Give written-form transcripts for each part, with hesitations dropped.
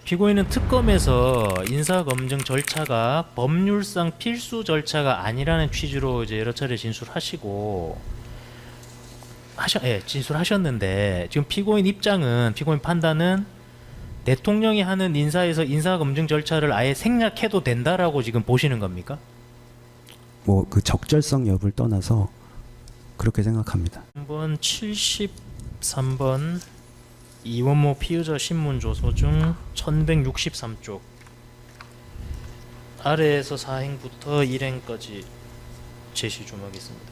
피고인은 특검에서 인사검증 절차가 법률상 필수 절차가 아니라는 취지로 이제 여러 차례 진술하시고 진술하셨는데 지금 피고인 입장은 피고인 판단은 대통령이 하는 인사에서 인사검증 절차를 아예 생략해도 된다라고 지금 보시는 겁니까? 뭐 그 적절성 여부를 떠나서 그렇게 생각합니다. 한번 73번 이원모 피의자 신문 조서 중 1163쪽 아래에서 사행부터 일행까지 제시 좀 하겠습니다.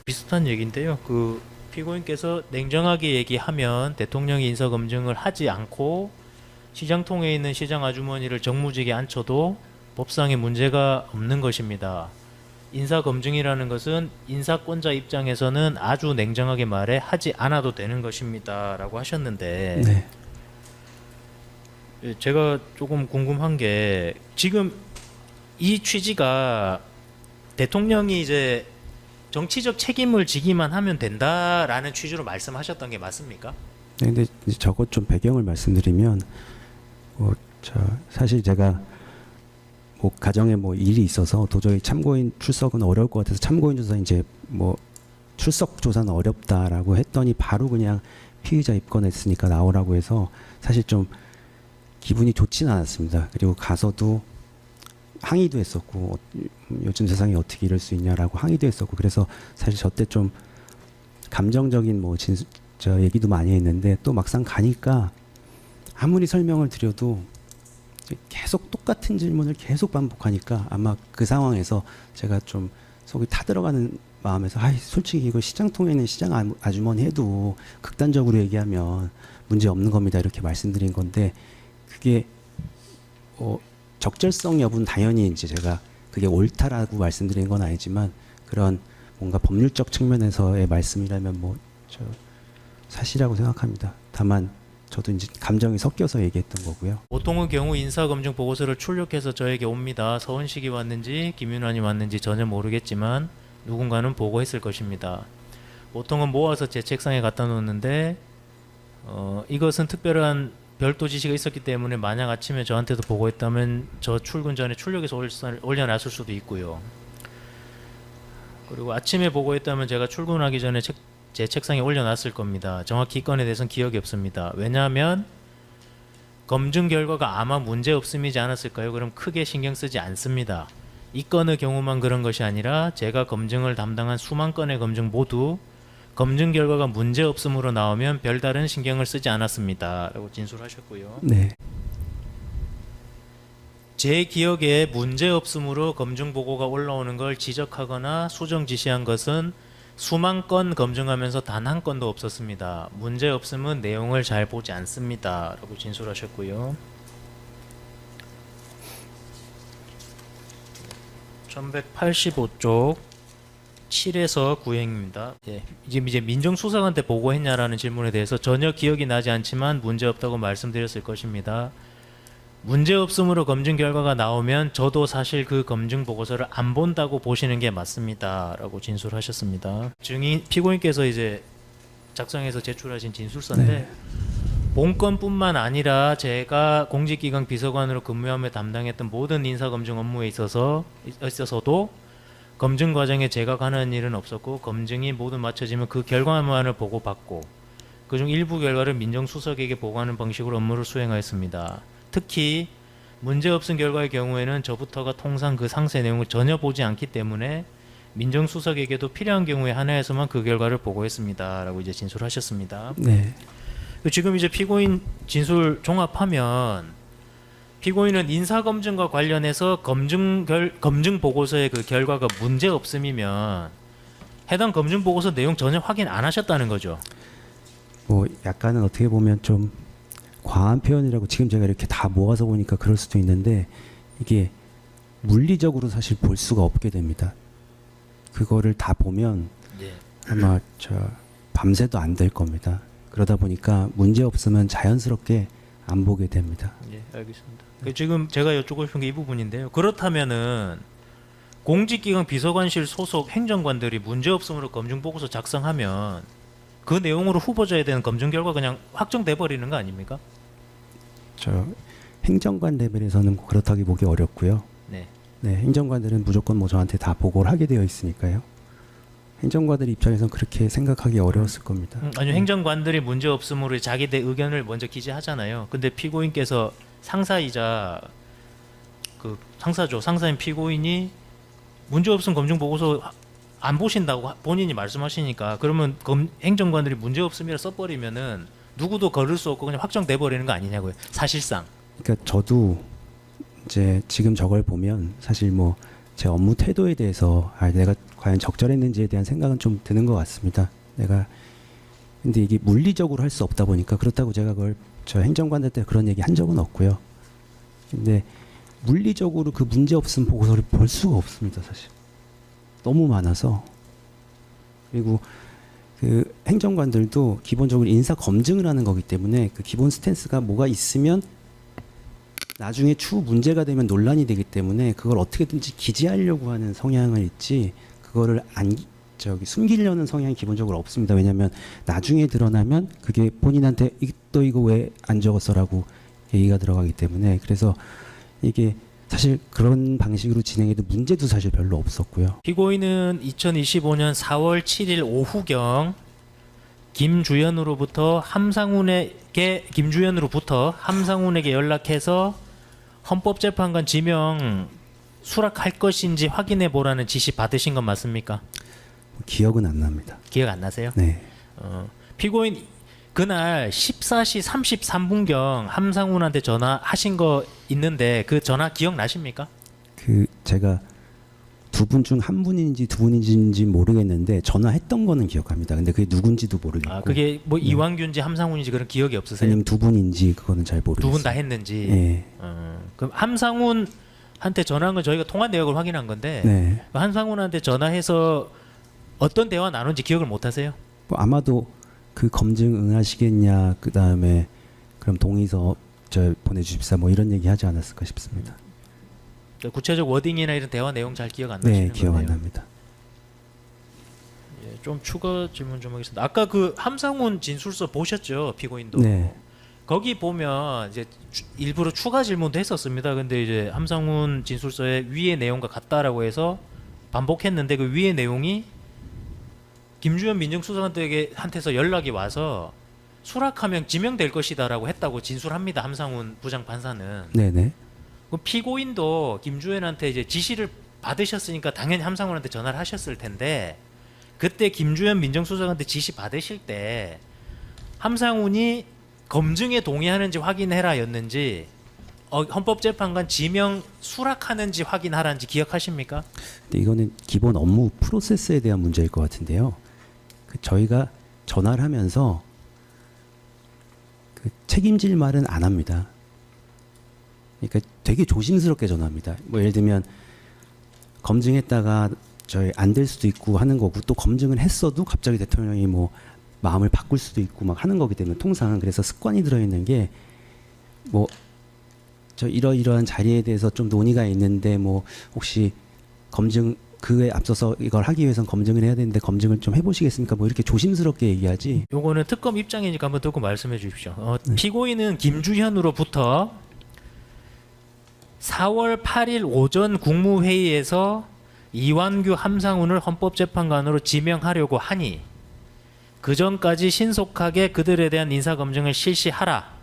비슷한 얘기인데요. 그 피고인께서 냉정하게 얘기하면 대통령이 인사검증을 하지 않고 시장통에 있는 시장 아주머니를 정무직에 앉혀도 법상에 문제가 없는 것입니다. 인사검증이라는 것은 인사권자 입장에서는 아주 냉정하게 말해 하지 않아도 되는 것입니다 라고 하셨는데 네. 제가 조금 궁금한 게 지금 이 취지가 대통령이 이제 정치적 책임을 지기만 하면 된다라는 취지로 말씀하셨던 게 맞습니까? 네, 근데 이제 저것 좀 배경을 말씀드리면 사실 제가 뭐 가정에 뭐 일이 있어서 도저히 참고인 출석은 어려울 것 같아서 참고인 조사 이제 뭐 출석 조사는 어렵다라고 했더니 바로 그냥 피의자 입건했으니까 나오라고 해서 사실 좀 기분이 좋지는 않았습니다. 그리고 가서도 항의도 했었고 요즘 세상에 어떻게 이럴 수 있냐라고 항의도 했었고 그래서 사실 저 때 좀 감정적인 뭐 저 얘기도 많이 했는데 또 막상 가니까 아무리 설명을 드려도 계속 똑같은 질문을 계속 반복하니까 아마 그 상황에서 제가 좀 속이 타들어가는 마음에서 솔직히 이거 시장통에 있는 시장 아주머니 해도 극단적으로 얘기하면 문제 없는 겁니다 이렇게 말씀드린 건데 그게 적절성 여부는 당연히 이제 제가 그게 옳다라고 말씀드린 건 아니지만 그런 뭔가 법률적 측면에서의 말씀이라면 뭐 저 사실이라고 생각합니다. 다만 저도 이제 감정이 섞여서 얘기했던 거고요. 보통의 경우 인사검증 보고서를 출력해서 저에게 옵니다. 서원식이 왔는지 김윤환이 왔는지 전혀 모르겠지만 누군가는 보고했을 것입니다. 보통은 모아서 제 책상에 갖다 놓는데 이것은 특별한 별도 지시가 있었기 때문에 만약 아침에 저한테도 보고했다면 저 출근 전에 출력해서 올려놨을 수도 있고요. 그리고 아침에 보고했다면 제가 출근하기 전에 제 책상에 올려놨을 겁니다. 정확히 이 건에 대해서는 기억이 없습니다. 왜냐하면 검증 결과가 아마 문제 없음이지 않았을까요? 그럼 크게 신경 쓰지 않습니다. 이 건의 경우만 그런 것이 아니라 제가 검증을 담당한 수만 건의 검증 모두 검증 결과가 문제 없음으로 나오면 별다른 신경을 쓰지 않았습니다 라고 진술하셨고요. 네. 제 기억에 문제 없음으로 검증 보고가 올라오는 걸 지적하거나 수정 지시한 것은 수만 건 검증하면서 단 한 건도 없었습니다. 문제 없음은 내용을 잘 보지 않습니다 라고 진술하셨고요. 1185쪽 7에서 9행입니다. 이제 민정수석한테 보고했냐라는 질문에 대해서 전혀 기억이 나지 않지만 문제없다고 말씀드렸을 것입니다. 문제없음으로 검증 결과가 나오면 저도 사실 그 검증 보고서를 안 본다고 보시는 게 맞습니다 라고 진술하셨습니다. 증인 피고인께서 이제 작성해서 제출하신 진술서인데 네. 본건뿐만 아니라 제가 공직기강 비서관으로 근무하며 담당했던 모든 인사검증 업무에 있어서도 검증 과정에 제가 관한 일은 없었고 검증이 모두 마쳐지면 그 결과만을 보고받고 그중 일부 결과를 민정수석에게 보고하는 방식으로 업무를 수행하였습니다. 특히 문제없은 결과의 경우에는 저부터가 통상 그 상세 내용을 전혀 보지 않기 때문에 민정수석에게도 필요한 경우에 한해서만 그 결과를 보고했습니다 라고 이제 진술하셨습니다. 네. 지금 이제 피고인 진술 종합하면 피고인은 인사검증과 관련해서 검증 보고서의 그 결과가 문제 없음이면 해당 검증 보고서 내용 전혀 확인 안 하셨다는 거죠. 뭐 약간은 어떻게 보면 좀 과한 표현이라고 지금 제가 이렇게 다 모아서 보니까 그럴 수도 있는데 이게 물리적으로 사실 볼 수가 없게 됩니다. 그거를 다 보면 아마 밤새도 안 될 겁니다. 그러다 보니까 문제 없으면 자연스럽게 안 보게 됩니다. 예, 알겠습니다. 지금 제가 여쭙고 싶은 게 이 부분인데요. 그렇다면은 공직기강 비서관실 소속 행정관들이 문제없음으로 검증보고서 작성하면 그 내용으로 후보자에 대한 검증 결과 그냥 확정돼 버리는 거 아닙니까? 저 행정관 레벨에서는 그렇다기 보기 어렵고요. 네. 네, 행정관들은 무조건 뭐 저한테 다 보고를 하게 되어 있으니까요. 행정관들 입장에서는 그렇게 생각하기 어려웠을 겁니다. 아니요, 행정관들이 문제 없음으로 자기들 의견을 먼저 기재하잖아요. 근데 피고인께서 상사이자 그 상사인 피고인이 문제 없음 검증 보고서 안 보신다고 본인이 말씀하시니까 그러면 행정관들이 문제 없음이라 써버리면은 누구도 걸을 수 없고 그냥 확정돼 버리는 거 아니냐고요. 사실상. 그러니까 저도 이제 지금 저걸 보면 사실 뭐 제 업무 태도에 대해서 내가 과연 적절했는지에 대한 생각은 좀 드는 것 같습니다. 근데 이게 물리적으로 할 수 없다 보니까 그렇다고 제가 그걸 저 행정관들 때 그런 얘기 한 적은 없고요. 근데 물리적으로 그 문제 없음 보고서를 볼 수가 없습니다, 사실. 너무 많아서. 그리고 그 행정관들도 기본적으로 인사 검증을 하는 거기 때문에 그 기본 스탠스가 뭐가 있으면 나중에 추후 문제가 되면 논란이 되기 때문에 그걸 어떻게든지 기재하려고 하는 성향을 있지 그거를 숨기려는 성향이 기본적으로 없습니다. 왜냐하면 나중에 드러나면 그게 본인한테 또 이거 왜 안 적었어라고 얘기가 들어가기 때문에 그래서 이게 사실 그런 방식으로 진행해도 문제도 사실 별로 없었고요. 피고인은 2025년 4월 7일 오후경 김주현으로부터 함상훈에게 연락해서 헌법재판관 지명 수락할 것인지 확인해 보라는 지시 받으신 건 맞습니까? 기억은 안 납니다. 기억 안 나세요? 네. 피고인 그날 14시 33분경 함상훈한테 전화하신 거 있는데 그 전화 기억나십니까? 그 제가 두 분 중 한 분인지 두 분인지 모르겠는데 전화했던 거는 기억합니다. 근데 그게 누군지도 모르겠고. 아, 그게 뭐 네. 이완규인지 함상훈인지 그런 기억이 없으세요? 아니면 두 분인지 그거는 잘 모르겠어요. 두 분 다 했는지. 네. 그럼 함상훈한테 전화한 건 저희가 통화 내역을 확인한 건데 네. 그 함상훈한테 전화해서 어떤 대화 나눈지 기억을 못 하세요? 뭐 아마도 그 검증 응하시겠냐 그 다음에 그럼 동의서 저 보내주십사 뭐 이런 얘기 하지 않았을까 싶습니다. 구체적 워딩이나 이런 대화 내용 잘 기억 안 나시는 네, 기억 거네요. 안 납니다. 예, 좀 추가 질문 좀 하겠습니다. 아까 그 함상훈 진술서 보셨죠, 피고인도? 네. 거기 보면 이제 일부러 추가 질문도 했었습니다. 근데 이제 함상훈 진술서에 위의 내용과 같다라고 해서 반복했는데 그 위의 내용이 김주현 민정수석한테서 연락이 와서 수락하면 지명될 것이다라고 했다고 진술합니다. 함상훈 부장판사는. 네네. 그 피고인도 김주현한테 이제 지시를 받으셨으니까 당연히 함상훈한테 전화를 하셨을 텐데 그때 김주현 민정수석한테 지시 받으실 때 함상훈이 검증에 동의하는지 확인해라였는지 헌법재판관 지명 수락하는지 확인하라는지 기억하십니까? 근데 이거는 기본 업무 프로세스에 대한 문제일 것 같은데요. 저희가 전화를 하면서 그 책임질 말은 안 합니다. 그러니까 되게 조심스럽게 전화합니다. 뭐 예를 들면 검증했다가 저희 안 될 수도 있고 하는 거고 또 검증을 했어도 갑자기 대통령이 뭐 마음을 바꿀 수도 있고 막 하는 거기 때문에 통상 그래서 습관이 들어있는 게 뭐 저 이러이러한 자리에 대해서 좀 논의가 있는데 뭐 혹시 검증 그에 앞서서 이걸 하기 위해서는 검증을 해야 되는데 검증을 좀 해보시겠습니까? 뭐 이렇게 조심스럽게 얘기하지. 요거는 특검 입장이니까 한번 듣고 말씀해 주십시오. 피고인은 김주현으로부터 4월 8일 오전 국무회의에서 이완규 함상훈을 헌법재판관으로 지명하려고 하니 그 전까지 신속하게 그들에 대한 인사검증을 실시하라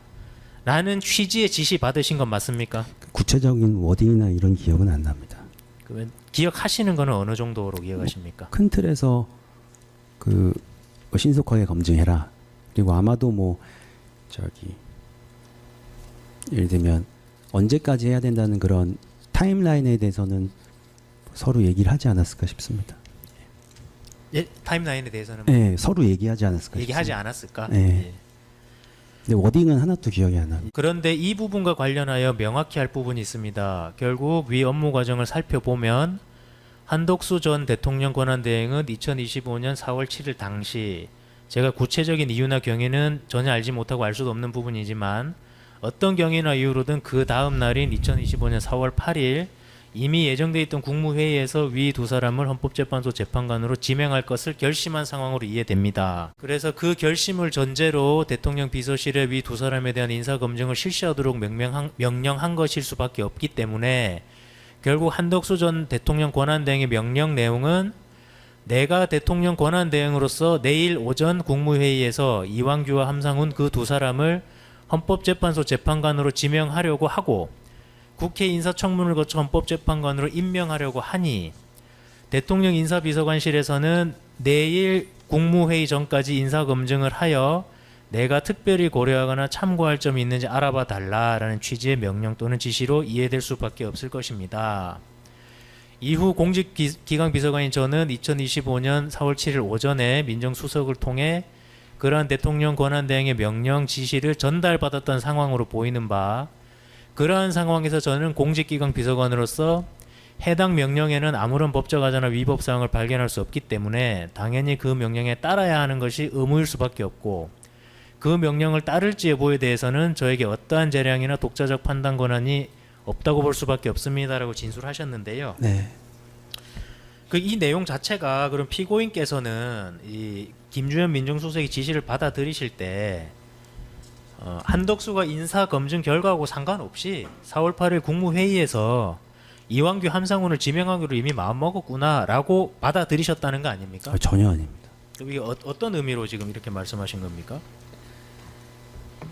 라는 취지의 지시 받으신 건 맞습니까? 구체적인 워딩이나 이런 기억은 안 납니다. 그러면 기억하시는 거는 어느 정도로 기억하십니까? 큰 틀에서 그 신속하게 검증해라. 그리고 아마도 뭐 저기 예를 들면 언제까지 해야 된다는 그런 타임라인에 대해서는 서로 얘기를 하지 않았을까 싶습니다. 예, 타임라인에 대해서는 네, 서로 얘기하지 않았을까 얘기하지 싶습니다. 않았을까? 네. 예. 근데 워딩은 하나도 기억이 안 납니다. 그런데 이 부분과 관련하여 명확히 할 부분이 있습니다. 결국 위 업무 과정을 살펴보면 한덕수 전 대통령 권한대행은 2025년 4월 7일 당시 제가 구체적인 이유나 경위는 전혀 알지 못하고 알 수도 없는 부분이지만 어떤 경위나 이유로든 그 다음 날인 2025년 4월 8일 이미 예정돼 있던 국무회의에서 위 두 사람을 헌법재판소 재판관으로 지명할 것을 결심한 상황으로 이해됩니다. 그래서 그 결심을 전제로 대통령 비서실에 위 두 사람에 대한 인사검증을 실시하도록 명령한 것일 수밖에 없기 때문에 결국 한덕수 전 대통령 권한대행의 명령 내용은 내가 대통령 권한대행으로서 내일 오전 국무회의에서 이완규와 함상훈 그 두 사람을 헌법재판소 재판관으로 지명하려고 하고 국회 인사청문을 거쳐 헌법재판관으로 임명하려고 하니 대통령 인사비서관실에서는 내일 국무회의 전까지 인사검증을 하여 내가 특별히 고려하거나 참고할 점이 있는지 알아봐 달라라는 취지의 명령 또는 지시로 이해될 수밖에 없을 것입니다. 이후 공직기강 비서관인 저는 2025년 4월 7일 오전에 민정수석을 통해 그러한 대통령 권한대행의 명령 지시를 전달받았던 상황으로 보이는 바, 그러한 상황에서 저는 공직기강 비서관으로서 해당 명령에는 아무런 법적 하자나 위법 사항을 발견할 수 없기 때문에 당연히 그 명령에 따라야 하는 것이 의무일 수밖에 없고, 그 명령을 따를지 여부에 대해서는 저에게 어떠한 재량이나 독자적 판단 권한이 없다고 볼 수밖에 없습니다라고 진술하셨는데요. 네. 이 내용 자체가 그럼 피고인께서는 이 김주현 민정수석이 지시를 받아들이실 때 한덕수가 인사검증 결과하고 상관없이 4월 8일 국무회의에서 이완규 함상훈을 지명하기로 이미 마음먹었구나라고 받아들이셨다는 거 아닙니까? 전혀 아닙니다. 그럼 이게 어떤 의미로 지금 이렇게 말씀하신 겁니까?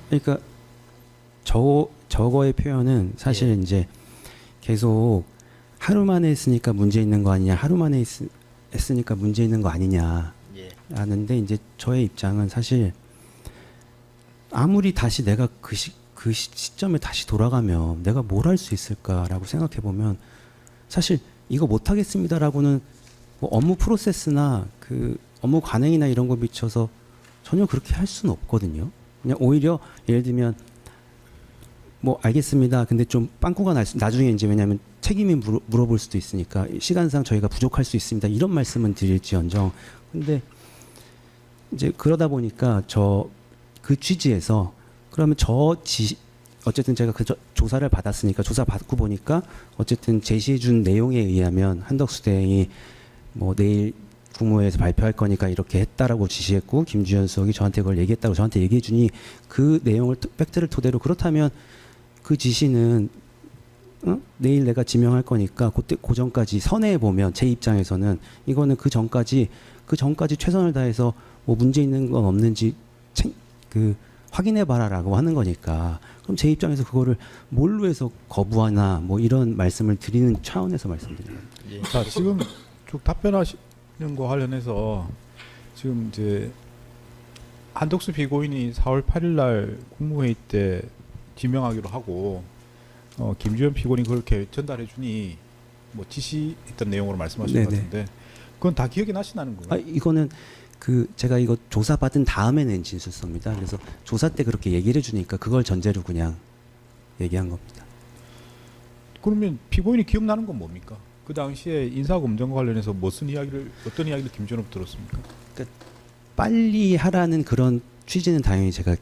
그러니까 저거의 표현은 사실 이제 계속 하루 만에 했으니까 문제 있는 거 아니냐, 하루 만에 했으니까 문제 있는 거 아니냐 하는데, 이제 저의 입장은 사실 아무리 다시 내가 그 시점에 다시 돌아가면 내가 뭘 할 수 있을까라고 생각해 보면 사실 이거 못 하겠습니다라고는 뭐 업무 프로세스나 그 업무 관행이나 이런 거 비춰서 전혀 그렇게 할 수는 없거든요. 그냥 오히려 예를 들면 뭐 알겠습니다. 근데 좀 빵꾸가 나중에 이제 왜냐하면 책임이 물어볼 수도 있으니까 시간상 저희가 부족할 수 있습니다. 이런 말씀은 드릴지언정. 근데 이제 그러다 보니까 그 취지에서 그러면 어쨌든 제가 조사를 받았으니까 조사 받고 보니까 어쨌든 제시해준 내용에 의하면 한덕수 대행이 뭐 내일 국무회의에서 발표할 거니까 이렇게 했다라고 지시했고 김주현 수석이 저한테 그걸 얘기했다고 저한테 얘기해주니 그 내용을 팩트를 토대로 그렇다면 그 지시는 내일 내가 지명할 거니까 그때 그 전까지 선회해 보면 제 입장에서는 이거는 그 전까지 최선을 다해서 뭐 문제 있는 건 없는지 확인해 봐라라고 하는 거니까, 그럼 제 입장에서 그거를 뭘로 해서 거부하나 뭐 이런 말씀을 드리는 차원에서 말씀드려요. 자, 지금 쭉 답변하시는 거 관련해서 지금 이제 한덕수 피고인이 4월 8일 날 국무회의 때 지명하기로 하고 김주현 피고인이 그렇게 전달해 주니 뭐 지시했던 내용으로 말씀하신 것 같은데 그건 다 기억이 나시나는 거예요? 이거는 제가 이거 조사 받은 다음에 낸 진술서입니다. 그래서 조사 때 그렇게 얘기를 해주니까 그걸 전제로 그냥 얘기한 겁니다. 그러면 피고인이 기억나는 건 뭡니까? 그 당시에 인사검증과 관련해서 어떤 이야기를 김준호부터 들었습니까? 그러니까 빨리 하라는 그런 취지는 당연히 제가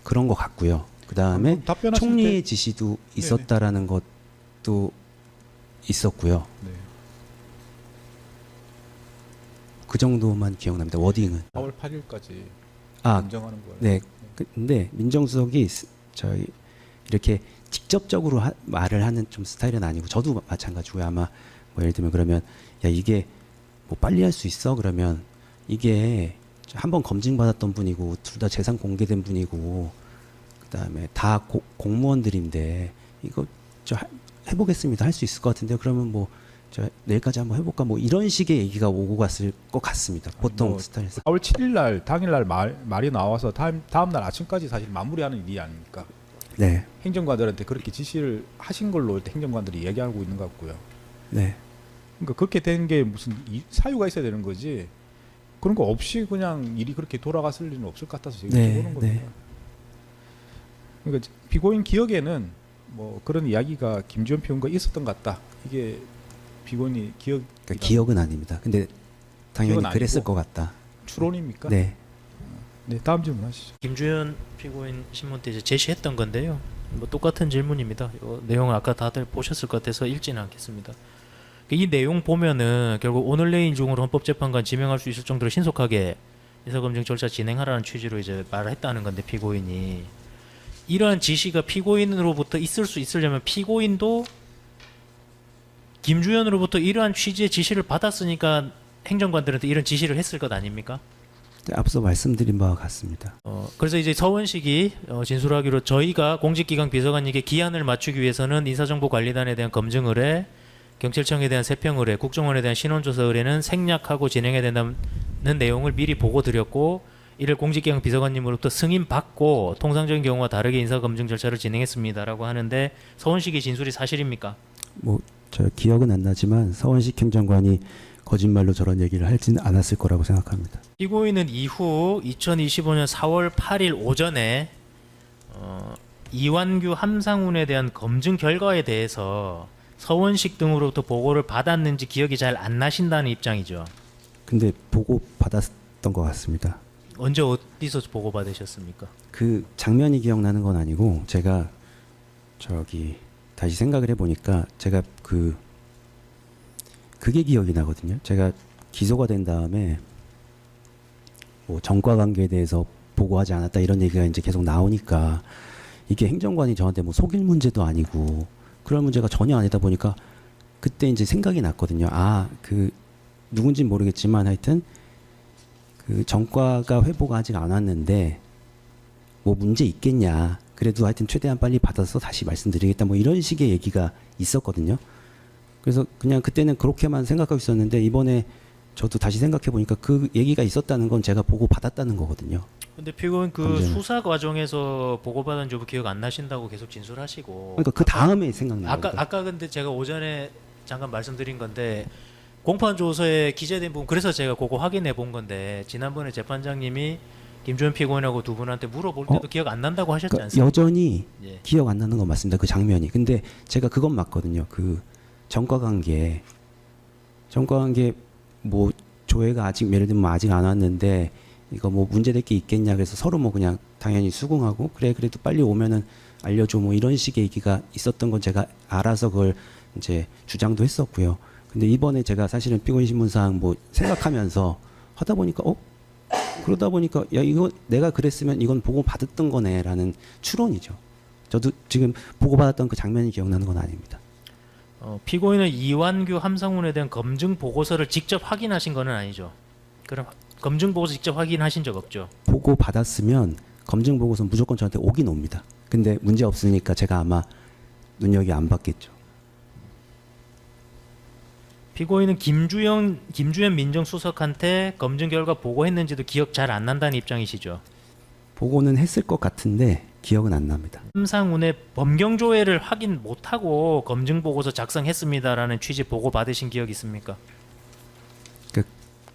그런 것 같고요. 그 다음에 총리의 지시도 있었다라는 것도 있었고요. 네. 그 정도만 기억납니다. 워딩은. 4월 8일까지 검증하는 거예요. 네. 근데 민정수석이 저희 이렇게 직접적으로 말을 하는 좀 스타일은 아니고, 저도 마찬가지고요. 아마 뭐 예를 들면 그러면 야 이게 뭐 빨리 할 수 있어? 그러면 이게 한번 검증받았던 분이고 둘 다 재산 공개된 분이고 그다음에 다 공무원들인데 이거 해보겠습니다. 할 수 있을 것 같은데 그러면 뭐 저 내일까지 한번 해볼까 뭐 이런 식의 얘기가 오고 갔을 것 같습니다. 보통 뭐 스타일에서. 4월 7일 날 당일날 말이 나와서 다음 날 아침까지 사실 마무리하는 일이 아닙니까? 네. 행정관들한테 그렇게 지시를 하신 걸로 행정관들이 얘기하고 있는 것 같고요. 네. 그러니까 그렇게 된 게 무슨 사유가 있어야 되는 거지. 그런 거 없이 그냥 일이 그렇게 돌아갔을 리는 없을 것 같아서 제가 보는 겁니다. 네. 그러니까 피고인 기억에는 뭐 그런 이야기가 김주현 피고인과 있었던 것 같다. 이게 피고인이 그러니까 기억은 아닙니다. 근데 당연히 그랬을 것 같다. 추론입니까? 네. 네, 다음 질문하시죠. 김주현 피고인 신문 때 이제 제시했던 건데요. 뭐 똑같은 질문입니다. 이 내용 아까 다들 보셨을 것 같아서 읽지는 않겠습니다. 이 내용 보면은 결국 오늘 내일 중으로 헌법재판관 지명할 수 있을 정도로 신속하게 인사검증 절차 진행하라는 취지로 이제 말을 했다는 건데, 피고인이 이러한 지시가 피고인으로부터 있을 수 있으려면 피고인도 김주현으로부터 이러한 취지의 지시를 받았으니까 행정관들한테 이런 지시를 했을 것 아닙니까? 네, 앞서 말씀드린 바와 같습니다. 그래서 이제 서원식이 진술하기로 저희가 공직기강 비서관에게 기한을 맞추기 위해서는 인사정보관리단에 대한 검증 의뢰, 경찰청에 대한 세평 의뢰, 국정원에 대한 신원조사 의뢰는 생략하고 진행해야 된다는 내용을 미리 보고 드렸고, 이를 공직기강 비서관님으로부터 승인 받고 통상적인 경우와 다르게 인사검증 절차를 진행했습니다라고 하는데, 서원식의 진술이 사실입니까? 뭐 저 기억은 안 나지만 서원식 행정관이 거짓말로 저런 얘기를 하진 않았을 거라고 생각합니다. 피고인은 이후 2025년 4월 8일 오전에 이완규 함상훈에 대한 검증 결과에 대해서 서원식 등으로부터 보고를 받았는지 기억이 잘 안 나신다는 입장이죠. 근데 보고 받았던 것 같습니다. 언제 어디서 보고 받으셨습니까? 그 장면이 기억나는 건 아니고 제가 저기 다시 생각을 해보니까 제가 그게 기억이 나거든요. 제가 기소가 된 다음에 뭐 정과 관계에 대해서 보고하지 않았다 이런 얘기가 이제 계속 나오니까 이게 행정관이 저한테 뭐 속일 문제도 아니고 그런 문제가 전혀 아니다 보니까 그때 이제 생각이 났거든요. 아, 그 누군진 모르겠지만 하여튼 그 정과가 회보가 아직 안 왔는데 뭐 문제 있겠냐. 그래도 하여튼 최대한 빨리 받아서 다시 말씀드리겠다. 뭐 이런 식의 얘기가 있었거든요. 그래서 그냥 그때는 그렇게만 생각하고 있었는데 이번에 저도 다시 생각해 보니까 그 얘기가 있었다는 건 제가 보고 받았다는 거거든요. 근데 피고인 그 검증을. 수사 과정에서 보고받은 점 기억 안 나신다고 계속 진술하시고, 그러니까 그 다음에 생각나요. 아까 근데 제가 오전에 잠깐 말씀드린 건데, 공판 조서에 기재된 부분, 그래서 제가 그거 확인해 본 건데, 지난번에 재판장님이 김주현 피고인하고 두 분한테 물어볼 때도 기억 안 난다고 하셨지 그러니까 않습니까? 여전히 예. 기억 안 나는 건 맞습니다. 그 장면이. 근데 제가 그건 맞거든요. 그 정과 관계 뭐 조회가 아직 예를 들면 아직 안 왔는데 이거 뭐 문제될 게 있겠냐 그래서 서로 뭐 그냥 당연히 수긍하고 그래 그래도 빨리 오면은 알려줘 뭐 이런 식의 얘기가 있었던 건 제가 알아서 그걸 이제 주장도 했었고요. 근데 이번에 제가 사실은 피고인 신문상 뭐 생각하면서 하다 보니까 그러다 보니까 야 이거 내가 그랬으면 이건 보고 받았던 거네라는 추론이죠. 저도 지금 보고 받았던 그 장면이 기억나는 건 아닙니다. 피고인은 이완규 함상훈에 대한 검증 보고서를 직접 확인하신 거는 아니죠? 그럼 검증 보고서 직접 확인하신 적 없죠? 보고 받았으면 검증 보고서 무조건 저한테 오긴 옵니다. 근데 문제 없으니까 제가 아마 눈여겨 안 받겠죠. 피고인은 김주현 민정수석한테 검증 결과 보고했는지도 기억 잘 안 난다는 입장이시죠? 보고는 했을 것 같은데 기억은 안 납니다. 함상훈의 범경 조회를 확인 못하고 검증 보고서 작성했습니다라는 취지 보고 받으신 기억 있습니까?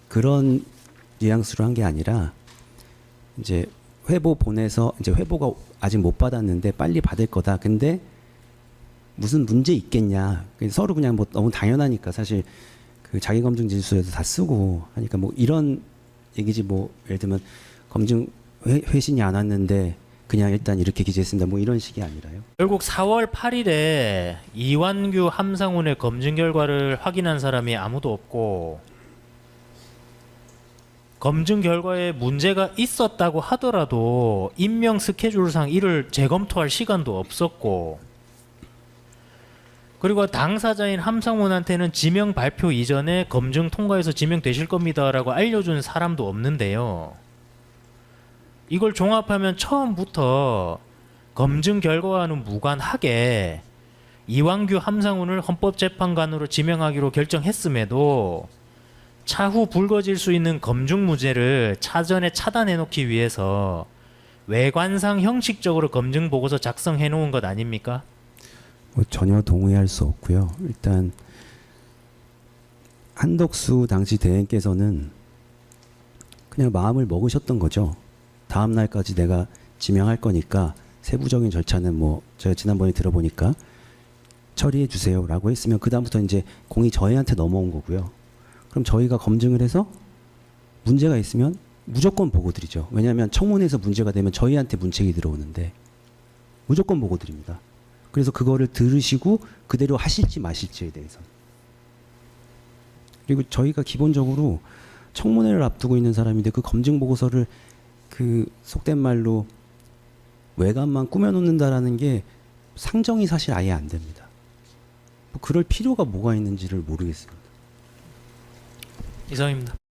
그런 뉘앙스로 한 게 아니라 이제 회보 보내서 이제 회보가 아직 못 받았는데 빨리 받을 거다. 근데 무슨 문제 있겠냐. 서로 그냥 뭐 너무 당연하니까 사실 그 자기 검증 지수에도 다 쓰고 하니까 뭐 이런 얘기지 뭐 예를 들면 검증 회신이 안 왔는데 그냥 일단 이렇게 기재했습니다. 뭐 이런 식이 아니라요. 결국 4월 8일에 이완규 함상훈의 검증 결과를 확인한 사람이 아무도 없고, 검증 결과에 문제가 있었다고 하더라도 임명 스케줄상 이를 재검토할 시간도 없었고, 그리고 당사자인 함상훈한테는 지명 발표 이전에 검증 통과해서 지명되실 겁니다라고 알려준 사람도 없는데요. 이걸 종합하면 처음부터 검증 결과와는 무관하게 이완규 함상훈을 헌법재판관으로 지명하기로 결정했음에도 차후 불거질 수 있는 검증 무죄를 사전에 차단해 놓기 위해서 외관상 형식적으로 검증 보고서 작성해 놓은 것 아닙니까? 뭐 전혀 동의할 수 없고요. 일단 한덕수 당시 대행께서는 그냥 마음을 먹으셨던 거죠. 다음 날까지 내가 지명할 거니까 세부적인 절차는 뭐 제가 지난번에 들어보니까 처리해 주세요라고 했으면 그 다음부터 이제 공이 저희한테 넘어온 거고요. 그럼 저희가 검증을 해서 문제가 있으면 무조건 보고 드리죠. 왜냐하면 청문회에서 문제가 되면 저희한테 문책이 들어오는데 무조건 보고 드립니다. 그래서 그거를 들으시고 그대로 하실지 마실지에 대해서. 그리고 저희가 기본적으로 청문회를 앞두고 있는 사람인데 그 검증 보고서를 그 속된 말로 외관만 꾸며놓는다라는 게 상정이 사실 아예 안 됩니다. 뭐 그럴 필요가 뭐가 있는지를 모르겠습니다. 이상입니다.